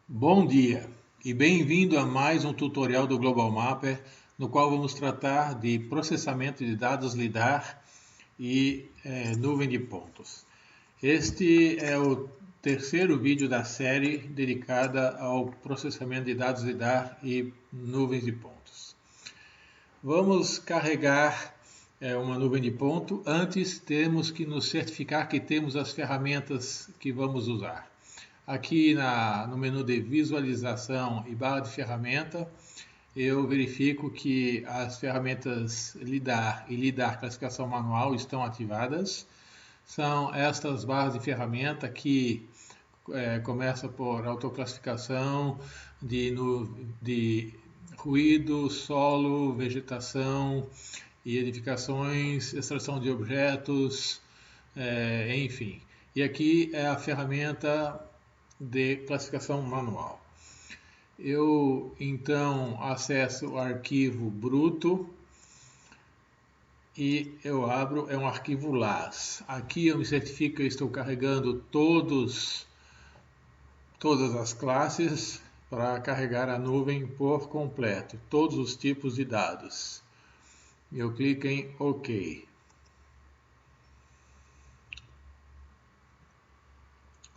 Bom dia e bem-vindo a mais um tutorial do Global Mapper, no qual vamos tratar de processamento de dados LIDAR e nuvem de pontos. Este é o terceiro vídeo da série dedicada ao processamento de dados LIDAR e nuvens de pontos. Vamos carregar uma nuvem de ponto. Antes temos que nos certificar que temos as ferramentas que vamos usar. Aqui no menu de visualização e barra de ferramenta, eu verifico que as ferramentas LIDAR e LIDAR classificação manual estão ativadas. São estas barras de ferramenta que começa por autoclassificação de ruído, solo, vegetação e edificações, extração de objetos, enfim. E aqui é a ferramenta de classificação manual. Eu então acesso o arquivo bruto e eu abro, é um arquivo LAS. Aqui eu me certifico que eu estou carregando todas as classes para carregar a nuvem por completo, todos os tipos de dados. Eu clico em OK.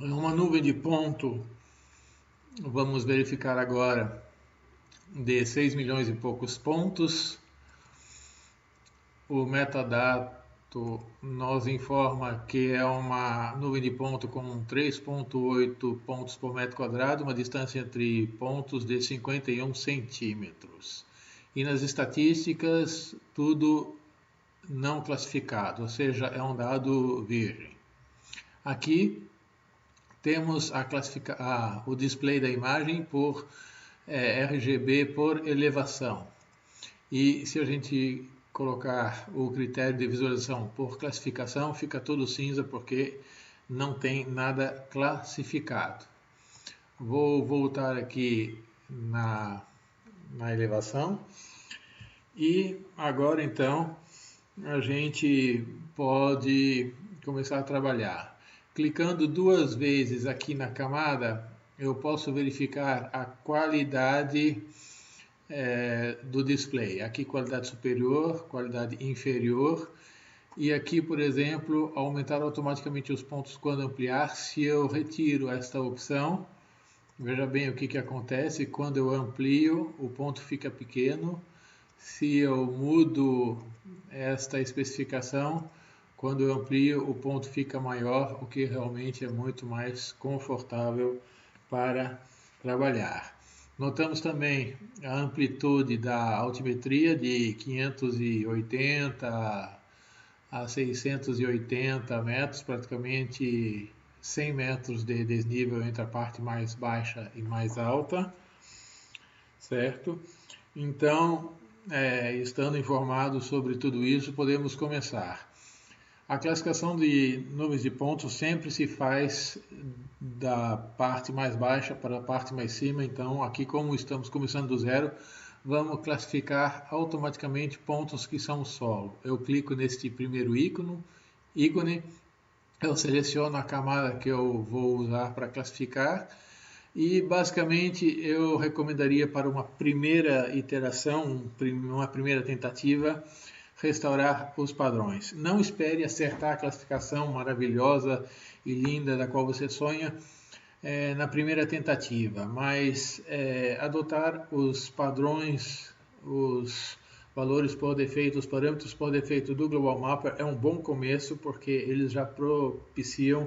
Uma nuvem de ponto, vamos verificar agora, de 6 milhões e poucos pontos. O metadato nos informa que é uma nuvem de ponto com 3,8 pontos por metro quadrado, uma distância entre pontos de 51 centímetros. E nas estatísticas, tudo não classificado, ou seja, é um dado virgem. Aqui temos o display da imagem por RGB por elevação. E se a gente colocar o critério de visualização por classificação, fica tudo cinza porque não tem nada classificado. Vou voltar aqui na elevação. E agora então a gente pode começar a trabalhar. Clicando duas vezes aqui na camada, eu posso verificar a qualidade do display. Aqui qualidade superior, qualidade inferior. E aqui, por exemplo, aumentar automaticamente os pontos quando ampliar. Se eu retiro esta opção, veja bem o que acontece. Quando eu amplio, o ponto fica pequeno. Se eu mudo esta especificação, quando eu amplio, o ponto fica maior, o que realmente é muito mais confortável para trabalhar. Notamos também a amplitude da altimetria de 580 a 680 metros, praticamente 100 metros de desnível entre a parte mais baixa e mais alta, certo? Então, estando informados sobre tudo isso, podemos começar. A classificação de nuvens de pontos sempre se faz da parte mais baixa para a parte mais cima, então aqui como estamos começando do zero, vamos classificar automaticamente pontos que são solo. Eu clico neste primeiro ícone, eu seleciono a camada que eu vou usar para classificar e basicamente eu recomendaria para uma primeira iteração, uma primeira tentativa, restaurar os padrões. Não espere acertar a classificação maravilhosa e linda da qual você sonha na primeira tentativa, mas adotar os padrões, os valores por defeito, os parâmetros por defeito do Global Mapper é um bom começo porque eles já propiciam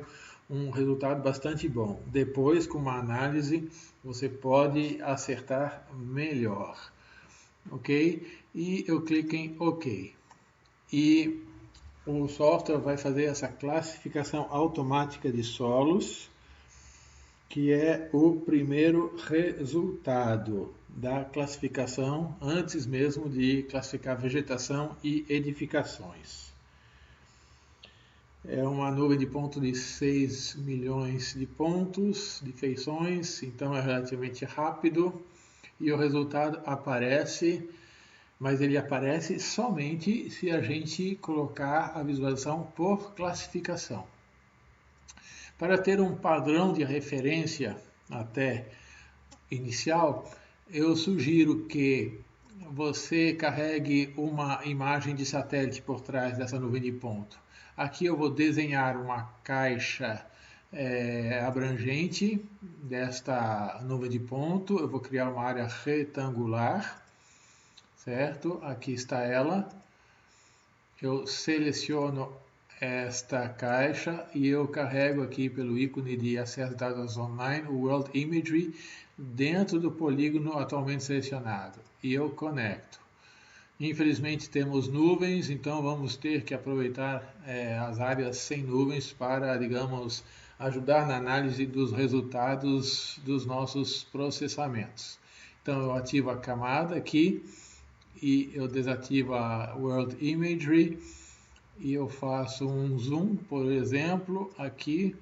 um resultado bastante bom. Depois, com uma análise, você pode acertar melhor. Ok? E eu clico em OK. E o software vai fazer essa classificação automática de solos, que é o primeiro resultado da classificação, antes mesmo de classificar vegetação e edificações. É uma nuvem de ponto de 6 milhões de pontos, de feições, então é relativamente rápido e o resultado aparece, mas ele aparece somente se a gente colocar a visualização por classificação. Para ter um padrão de referência até inicial, eu sugiro que você carregue uma imagem de satélite por trás dessa nuvem de ponto. Aqui eu vou desenhar uma caixa abrangente desta nuvem de ponto. Eu vou criar uma área retangular, certo? Aqui está ela. Eu seleciono esta caixa e eu carrego aqui pelo ícone de acesso a dados online o World Imagery dentro do polígono atualmente selecionado e eu conecto. Infelizmente temos nuvens, então vamos ter que aproveitar as áreas sem nuvens para, digamos, ajudar na análise dos resultados dos nossos processamentos. Então eu ativo a camada aqui e eu desativo a World Imagery e eu faço um zoom, por exemplo, aqui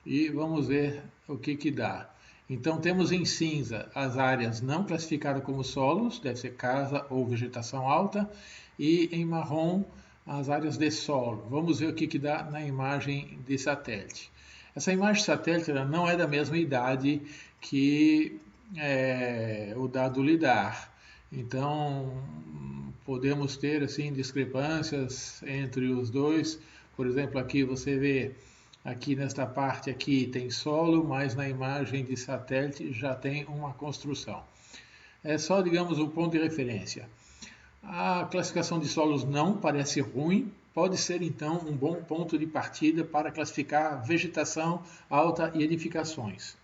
e vamos ver o que dá. Então temos em cinza as áreas não classificadas como solos, deve ser casa ou vegetação alta, e em marrom as áreas de solo. Vamos ver o que dá na imagem de satélite. Essa imagem de satélite ela não é da mesma idade que o dado LiDAR. Então podemos ter assim discrepâncias entre os dois. Por exemplo, aqui você vê aqui nesta parte aqui tem solo, mas na imagem de satélite já tem uma construção. É só, digamos, um ponto de referência. A classificação de solos não parece ruim, pode ser então um bom ponto de partida para classificar vegetação alta e edificações.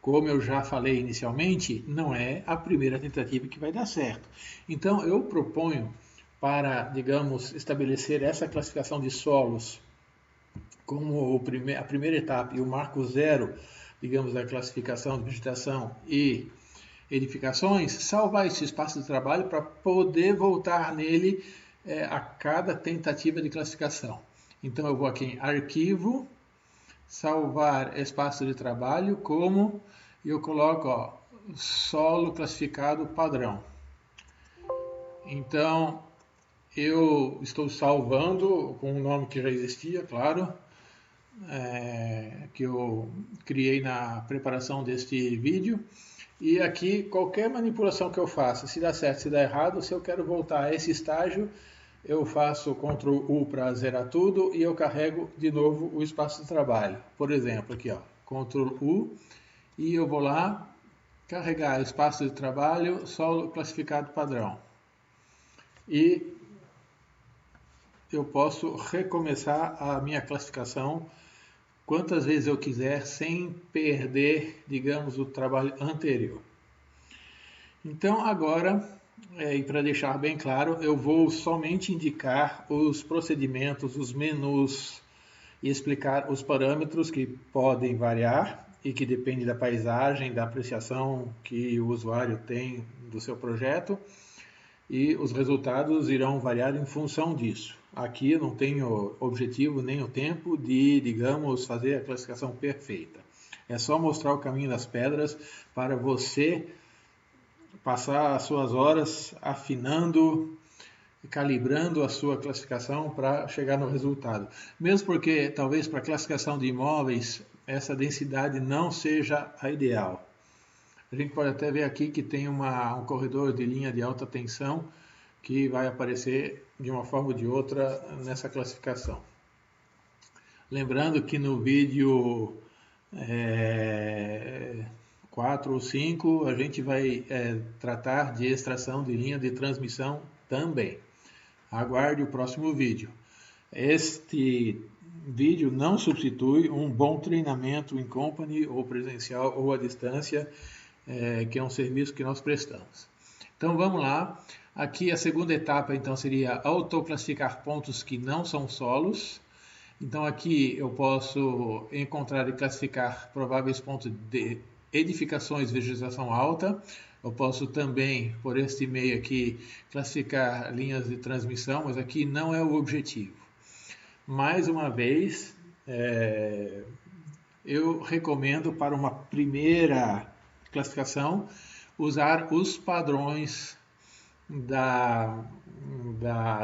Como eu já falei inicialmente, não é a primeira tentativa que vai dar certo. Então eu proponho para, digamos, estabelecer essa classificação de solos como a primeira etapa e o marco zero, digamos, da classificação de vegetação e edificações, salvar esse espaço de trabalho para poder voltar nele a cada tentativa de classificação. Então eu vou aqui em Arquivo, salvar espaço de trabalho como, e eu coloco solo classificado padrão. Então eu estou salvando com um nome que já existia, claro, que eu criei na preparação deste vídeo. E aqui qualquer manipulação que eu faça, se dá certo, se dá errado, se eu quero voltar a esse estágio, eu faço Ctrl U para zerar tudo e eu carrego de novo o espaço de trabalho. Por exemplo, aqui ó, Ctrl U e eu vou lá carregar espaço de trabalho, solo classificado padrão. E eu posso recomeçar a minha classificação quantas vezes eu quiser, sem perder, digamos, o trabalho anterior. Então, agora, e para deixar bem claro, eu vou somente indicar os procedimentos, os menus, e explicar os parâmetros que podem variar e que dependem da paisagem, da apreciação que o usuário tem do seu projeto, e os resultados irão variar em função disso. Aqui eu não tenho objetivo nem o tempo de, digamos, fazer a classificação perfeita. É só mostrar o caminho das pedras para você passar as suas horas afinando, calibrando a sua classificação para chegar no resultado. Mesmo porque, talvez, para a classificação de imóveis, essa densidade não seja a ideal. A gente pode até ver aqui que tem um corredor de linha de alta tensão que vai aparecer de uma forma ou de outra nessa classificação. Lembrando que no vídeo 4 ou 5 a gente vai tratar de extração de linha de transmissão também. Aguarde o próximo vídeo. Este vídeo não substitui um bom treinamento em company ou presencial ou à distância, que é um serviço que nós prestamos. Então vamos lá. Aqui a segunda etapa então seria autoclassificar pontos que não são solos. Então aqui eu posso encontrar e classificar prováveis pontos de edificações de vegetação alta. Eu posso também, por este meio aqui, classificar linhas de transmissão, mas aqui não é o objetivo. Mais uma vez, eu recomendo para uma primeira classificação usar os padrões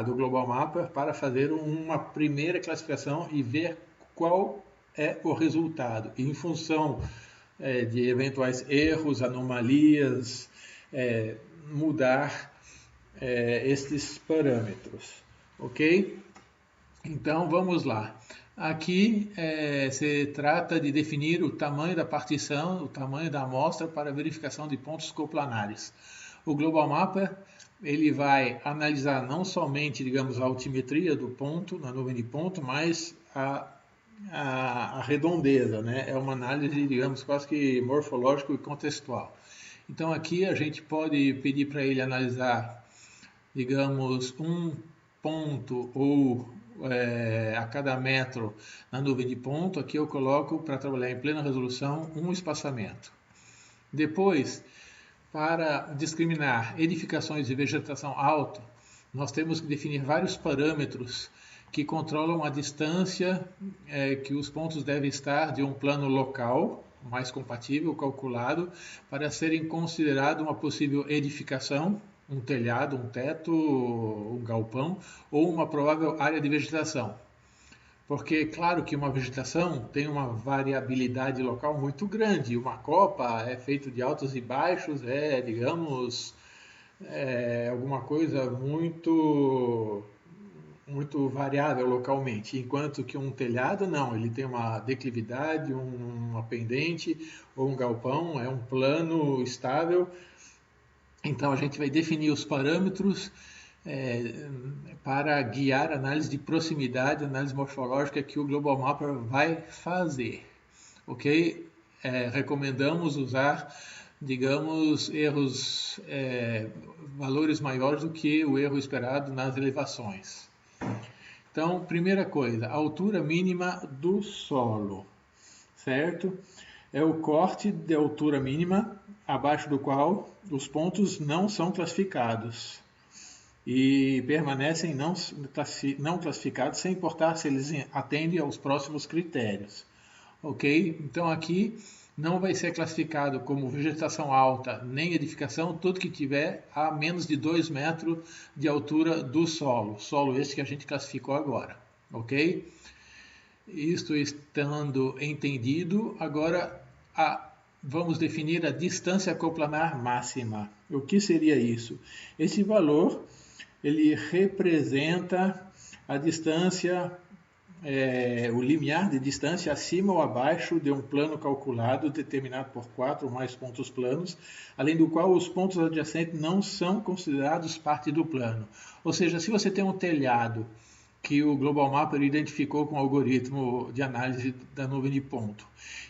do Global Mapper para fazer uma primeira classificação e ver qual é o resultado. E em função de eventuais erros, anomalias, mudar estes parâmetros, ok? Então vamos lá. Aqui se trata de definir o tamanho da partição, o tamanho da amostra para verificação de pontos coplanares. O Global Mapper ele vai analisar não somente, digamos, a altimetria do ponto, na nuvem de ponto, mas a redondeza, né? É uma análise, digamos, quase que morfológico e contextual. Então aqui a gente pode pedir para ele analisar, digamos, um ponto ou a cada metro na nuvem de ponto. Aqui eu coloco, para trabalhar em plena resolução, um espaçamento. Depois, para discriminar edificações de vegetação alta, nós temos que definir vários parâmetros que controlam a distância que os pontos devem estar de um plano local, mais compatível, calculado, para serem considerado uma possível edificação, um telhado, um teto, um galpão, ou uma provável área de vegetação. Porque, claro que uma vegetação tem uma variabilidade local muito grande. Uma copa é feita de altos e baixos, digamos, alguma coisa muito variável localmente, enquanto que um telhado não, ele tem uma declividade, uma pendente, ou um galpão, é um plano estável. Então a gente vai definir os parâmetros para guiar a análise de proximidade, análise morfológica que o Global Mapper vai fazer, ok? Recomendamos usar, digamos, valores maiores do que o erro esperado nas elevações. Então, primeira coisa, a altura mínima do solo, certo? É o corte de altura mínima abaixo do qual os pontos não são classificados e permanecem não classificados sem importar se eles atendem aos próximos critérios, ok? Então aqui não vai ser classificado como vegetação alta nem edificação tudo que tiver a menos de 2 metros de altura do solo este que a gente classificou agora, ok? Isto estando entendido, agora vamos definir a distância coplanar máxima. O que seria isso? Esse valor ele representa a distância, o limiar de distância acima ou abaixo de um plano calculado determinado por 4 ou mais pontos planos, além do qual os pontos adjacentes não são considerados parte do plano. Ou seja, se você tem um telhado que o Global Mapper identificou com o algoritmo de análise da nuvem de ponto,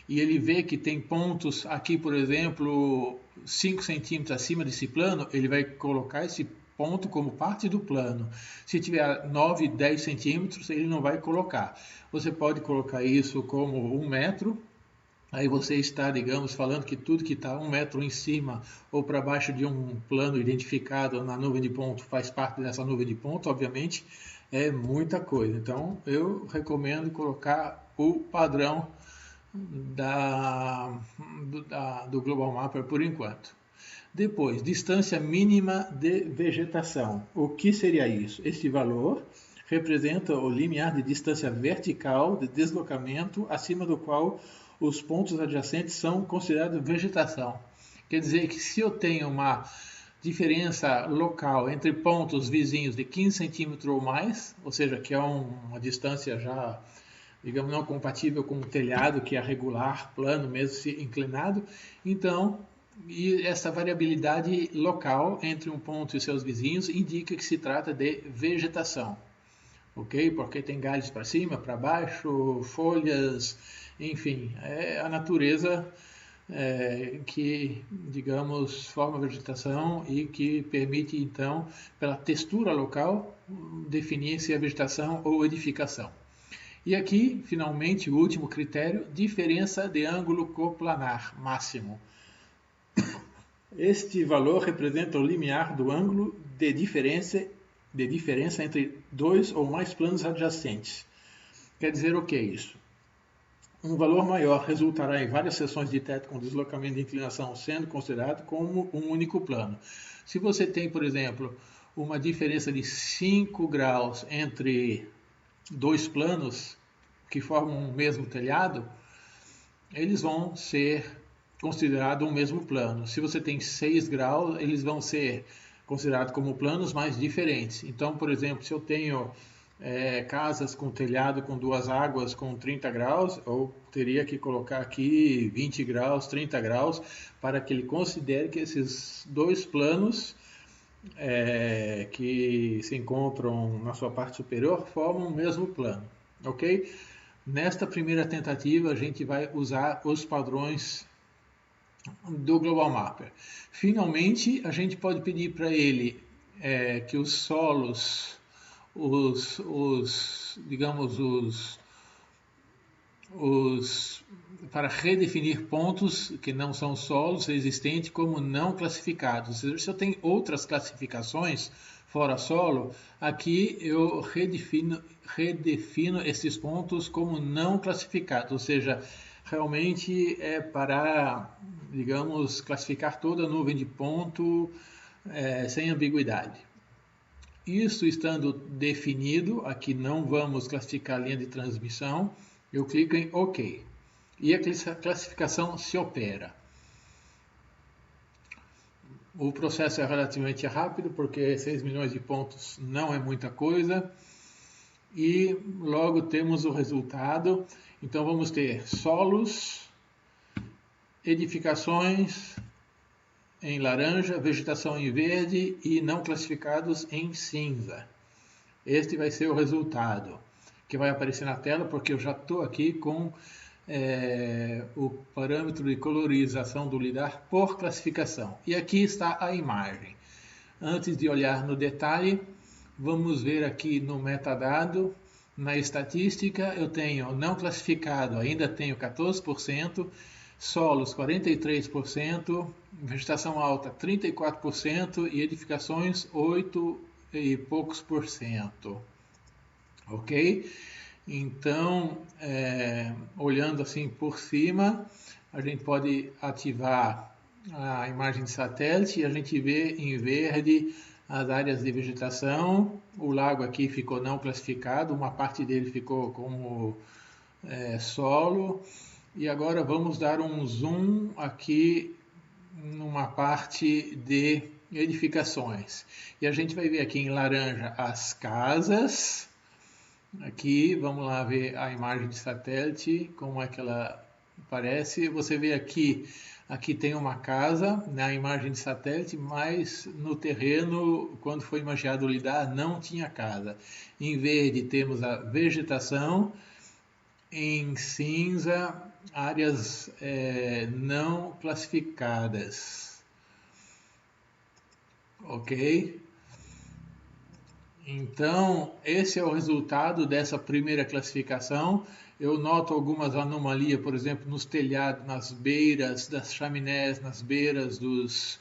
e ele vê que tem pontos aqui, por exemplo, 5 centímetros acima desse plano, ele vai colocar esse ponto como parte do plano. Se tiver 9, 10 centímetros, ele não vai colocar. Você pode colocar isso como 1 metro, aí você está, digamos, falando que tudo que está 1 metro em cima ou para baixo de um plano identificado na nuvem de ponto faz parte dessa nuvem de ponto, obviamente, é muita coisa. Então, eu recomendo colocar o padrão do Global Mapper por enquanto. Depois, distância mínima de vegetação. O que seria isso? Este valor representa o limiar de distância vertical de deslocamento acima do qual os pontos adjacentes são considerados vegetação. Quer dizer que se eu tenho uma diferença local entre pontos vizinhos de 15 centímetros ou mais, ou seja, que é uma distância já, digamos, não compatível com o telhado, que é regular, plano, mesmo se inclinado, então, e essa variabilidade local entre um ponto e seus vizinhos indica que se trata de vegetação, ok? Porque tem galhos para cima, para baixo, folhas, enfim, é a natureza que, digamos, forma a vegetação e que permite, então, pela textura local, definir se é vegetação ou edificação. E aqui, finalmente, o último critério, diferença de ângulo coplanar máximo. Este valor representa o limiar do ângulo de diferença entre dois ou mais planos adjacentes. Quer dizer o que é isso? Um valor maior resultará em várias seções de teto com deslocamento de inclinação sendo considerado como um único plano. Se você tem, por exemplo, uma diferença de 5 graus entre dois planos que formam um mesmo telhado, eles vão ser considerado um mesmo plano. Se você tem 6 graus, eles vão ser considerados como planos, mas diferentes. Então, por exemplo, se eu tenho casas com telhado com 2 águas com 30 graus, eu teria que colocar aqui 20 graus, 30 graus, para que ele considere que esses 2 planos que se encontram na sua parte superior formam o mesmo plano, ok? Nesta primeira tentativa, a gente vai usar os padrões do Global Mapper. Finalmente, a gente pode pedir para ele que os solos, para redefinir pontos que não são solos existentes como não classificados. Ou seja, se eu tenho outras classificações fora solo, aqui eu redefino esses pontos como não classificados, ou seja, realmente é para, digamos, classificar toda a nuvem de ponto sem ambiguidade. Isso estando definido, aqui não vamos classificar a linha de transmissão, eu clico em OK. E a classificação se opera. O processo é relativamente rápido, porque 6 milhões de pontos não é muita coisa. E logo temos o resultado. Então vamos ter solos, edificações em laranja, vegetação em verde e não classificados em cinza. Este vai ser o resultado que vai aparecer na tela, porque eu já estou aqui com o parâmetro de colorização do lidar por classificação. E aqui está a imagem. Antes de olhar no detalhe, vamos ver aqui no metadado, na estatística, eu tenho não classificado, ainda tenho 14%, solos 43%, vegetação alta 34% e edificações 8 e poucos por cento. Ok? Então, olhando assim por cima, a gente pode ativar a imagem de satélite e a gente vê em verde as áreas de vegetação. O lago aqui ficou não classificado, uma parte dele ficou como solo. E agora vamos dar um zoom aqui numa parte de edificações. E a gente vai ver aqui em laranja as casas. Aqui, vamos lá ver a imagem de satélite, como é que ela aparece. Você vê aqui tem uma casa na imagem de satélite, mas no terreno, quando foi imaginado o lidar, não tinha casa. Em verde temos a vegetação, em cinza, áreas não classificadas. Ok? Então, esse é o resultado dessa primeira classificação. Eu noto algumas anomalias, por exemplo, nos telhados, nas beiras das chaminés, nas beiras dos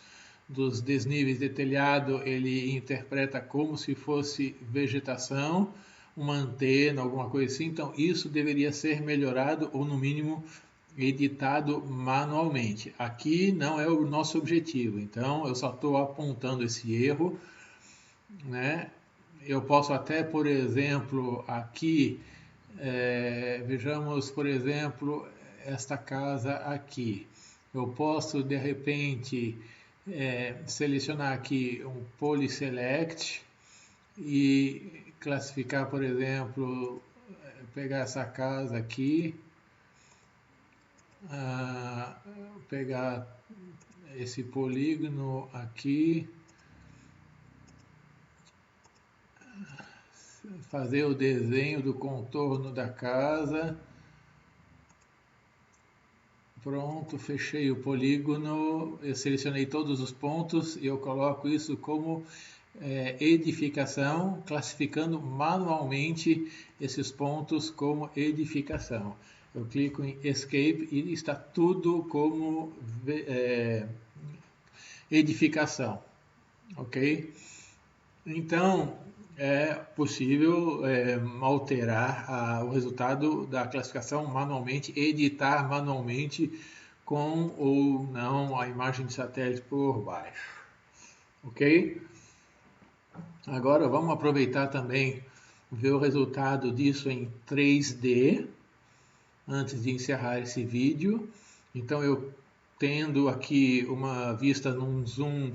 desníveis de telhado, ele interpreta como se fosse vegetação, uma antena, alguma coisa assim. Então, isso deveria ser melhorado ou, no mínimo, editado manualmente. Aqui não é o nosso objetivo, então eu só estou apontando esse erro, né? Eu posso até, por exemplo, aqui, vejamos, por exemplo, esta casa aqui. Eu posso, de repente, selecionar aqui um Polyselect e classificar, por exemplo, pegar essa casa aqui, pegar esse polígono aqui, fazer o desenho do contorno da casa. Pronto, fechei o polígono, eu selecionei todos os pontos e eu coloco isso como edificação, classificando manualmente esses pontos como edificação. Eu clico em Escape e está tudo como edificação, ok? Então, é possível alterar o resultado da classificação manualmente, editar manualmente com ou não a imagem de satélite por baixo, ok? Agora vamos aproveitar também ver o resultado disso em 3D, antes de encerrar esse vídeo. Então eu tendo aqui uma vista num zoom,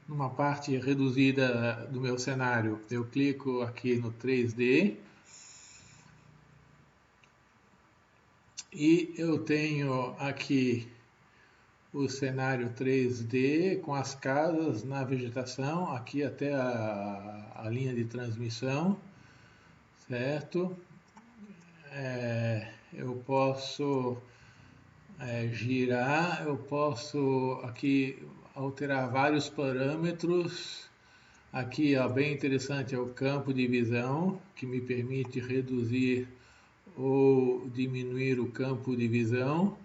numa parte reduzida do meu cenário, eu clico aqui no 3D e eu tenho aqui o cenário 3D com as casas na vegetação, aqui até a linha de transmissão, certo? Eu posso girar, eu posso aqui alterar vários parâmetros. Aqui, ó, bem interessante, é o campo de visão, que me permite reduzir ou diminuir o campo de visão.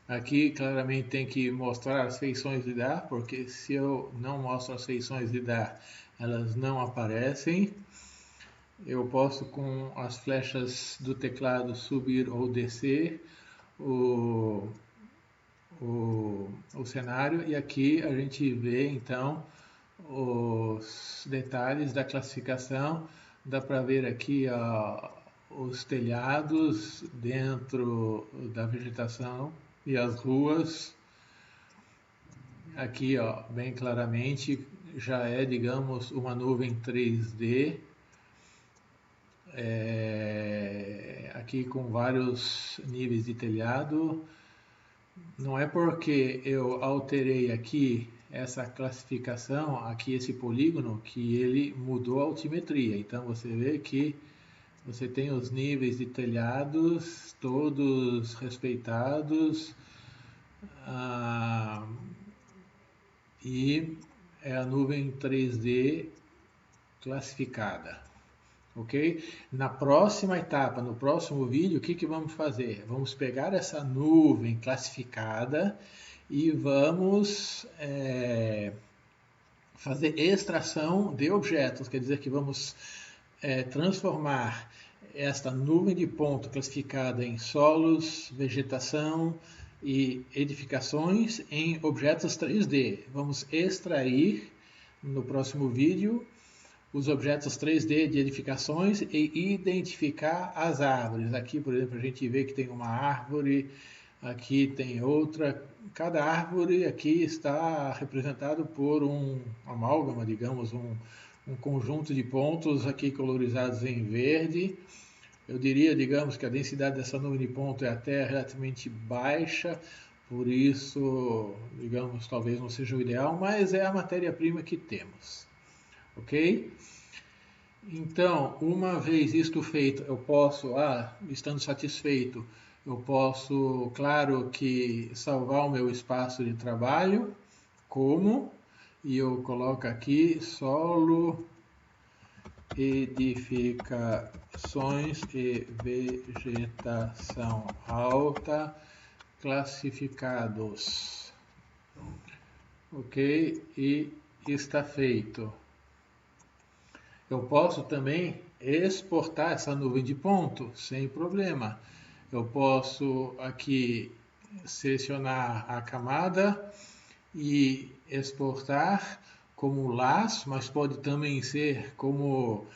Aqui claramente tem que mostrar as feições de dar, porque se eu não mostro as feições de dar, elas não aparecem. Eu posso com as flechas do teclado subir ou descer o cenário, e aqui a gente vê então os detalhes da classificação. Dá para ver aqui ó, os telhados dentro da vegetação e as ruas. Aqui ó, bem claramente já é, digamos, uma nuvem 3D. Aqui com vários níveis de telhado. Não é porque eu alterei aqui essa classificação, aqui esse polígono, que ele mudou a altimetria. Então você vê que você tem os níveis de telhados todos respeitados, e é a nuvem 3D classificada. Ok? Na próxima etapa, no próximo vídeo, o que vamos fazer? Vamos pegar essa nuvem classificada e vamos fazer extração de objetos, quer dizer que vamos transformar esta nuvem de ponto classificada em solos, vegetação e edificações em objetos 3D. Vamos extrair no próximo vídeo os objetos 3D de edificações e identificar as árvores. Aqui, por exemplo, a gente vê que tem uma árvore, aqui tem outra. Cada árvore aqui está representado por um amálgama, digamos, um conjunto de pontos aqui colorizados em verde. Eu diria, digamos, que a densidade dessa nuvem de ponto é até relativamente baixa, por isso, digamos, talvez não seja o ideal, mas é a matéria-prima que temos. Ok? Então, uma vez isto feito, eu posso, estando satisfeito, eu posso, claro que salvar o meu espaço de trabalho, como? E eu coloco aqui solo, edificações e vegetação alta, classificados. Ok? E está feito. Eu posso também exportar essa nuvem de ponto sem problema. Eu posso aqui selecionar a camada e exportar como laço, mas pode também ser como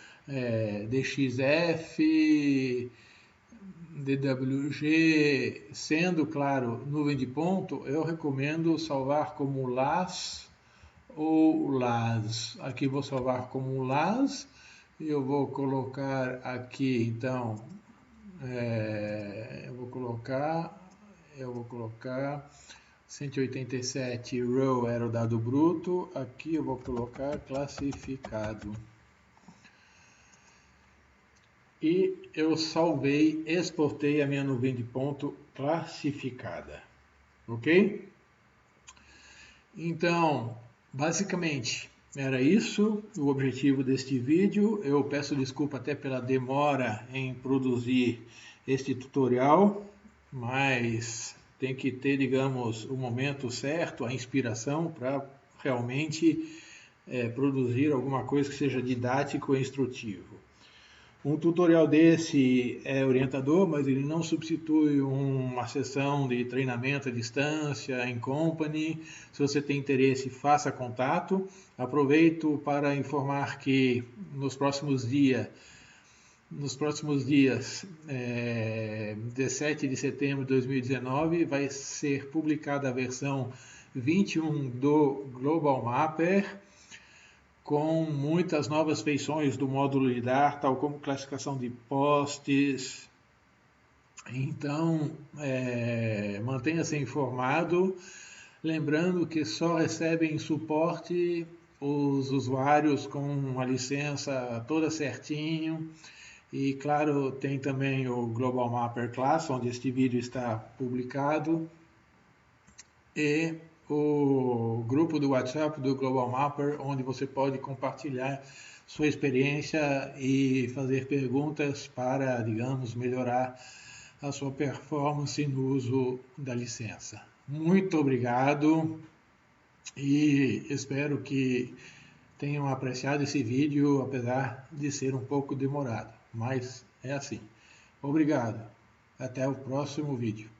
DXF, DWG, sendo, claro, nuvem de ponto, eu recomendo salvar como LAS ou LAS. Aqui vou salvar como LAS e eu vou colocar aqui, então, eu vou colocar 187 row era o dado bruto, aqui eu vou colocar classificado. E eu salvei, exportei a minha nuvem de ponto classificada. Ok? Então, basicamente, era isso o objetivo deste vídeo. Eu peço desculpa até pela demora em produzir este tutorial, mas tem que ter, digamos, o momento certo, a inspiração para realmente produzir alguma coisa que seja didático e instrutivo. Um tutorial desse é orientador, mas ele não substitui uma sessão de treinamento à distância, em company. Se você tem interesse, faça contato. Aproveito para informar que nos próximos dias nos próximos dias, 17 de setembro de 2019, vai ser publicada a versão 21 do Global Mapper, com muitas novas feições do módulo LIDAR, tal como classificação de postes. Então, mantenha-se informado, lembrando que só recebem suporte os usuários com a licença toda certinho. E claro, tem também o Global Mapper Class, onde este vídeo está publicado, e o grupo do WhatsApp do Global Mapper, onde você pode compartilhar sua experiência e fazer perguntas para, digamos, melhorar a sua performance no uso da licença. Muito obrigado e espero que tenham apreciado esse vídeo, apesar de ser um pouco demorado, mas é assim. Obrigado. Até o próximo vídeo.